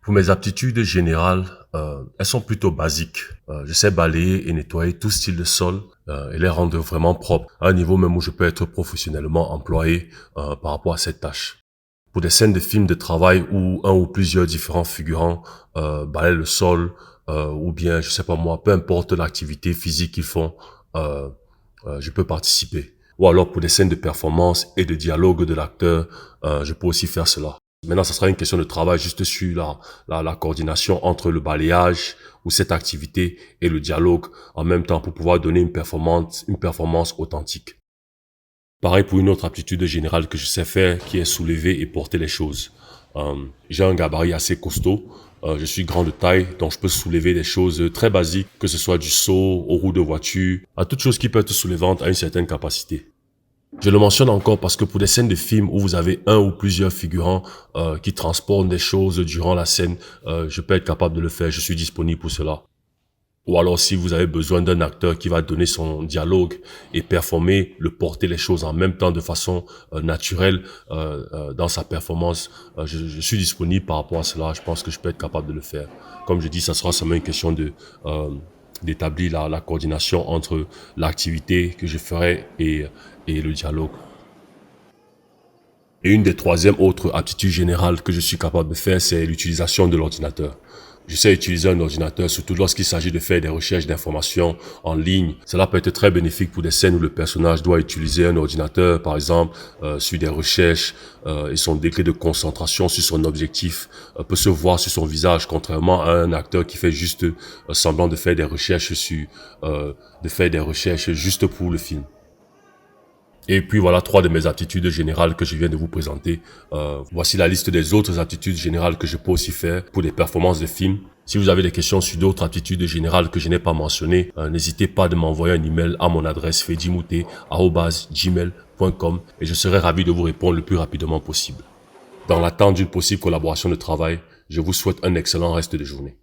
Pour mes aptitudes générales, elles sont plutôt basiques. Je sais balayer et nettoyer tout style de sol et les rendre vraiment propres, à un niveau même où je peux être professionnellement employé par rapport à cette tâche. Pour des scènes de films de travail où un ou plusieurs différents figurants balayent le sol ou bien, je sais pas moi, peu importe l'activité physique qu'ils font, euh, je peux participer. Ou alors pour des scènes de performance et de dialogue de l'acteur, je peux aussi faire cela. Maintenant, ça sera une question de travail juste sur la coordination entre le balayage ou cette activité et le dialogue en même temps pour pouvoir donner une performance authentique. Pareil pour une autre aptitude générale que je sais faire, qui est soulever et porter les choses. J'ai un gabarit assez costaud. Je suis grand de taille, donc je peux soulever des choses très basiques, que ce soit du seau, aux roues de voiture, à toute chose qui peut être soulevante à une certaine capacité. Je le mentionne encore parce que pour des scènes de films où vous avez un ou plusieurs figurants qui transportent des choses durant la scène, je peux être capable de le faire, je suis disponible pour cela. Ou alors si vous avez besoin d'un acteur qui va donner son dialogue et performer, le porter les choses en même temps de façon naturelle dans sa performance, je suis disponible par rapport à cela. Je pense que je peux être capable de le faire. Comme je dis, ça sera seulement une question de d'établir la coordination entre l'activité que je ferai et le dialogue. Et une des troisièmes autres aptitudes générales que je suis capable de faire, c'est l'utilisation de l'ordinateur. Je sais utiliser un ordinateur, surtout lorsqu'il s'agit de faire des recherches d'informations en ligne. Cela peut être très bénéfique pour des scènes où le personnage doit utiliser un ordinateur, par exemple, sur des recherches, et son degré de concentration sur son objectif peut se voir sur son visage, contrairement à un acteur qui fait juste semblant de faire des recherches juste pour le film. Et puis voilà trois de mes aptitudes générales que je viens de vous présenter. Voici la liste des autres aptitudes générales que je peux aussi faire pour des performances de films. Si vous avez des questions sur d'autres aptitudes générales que je n'ai pas mentionnées, n'hésitez pas de m'envoyer un email à mon adresse fedimouté@gmail.com et je serai ravi de vous répondre le plus rapidement possible. Dans l'attente d'une possible collaboration de travail, je vous souhaite un excellent reste de journée.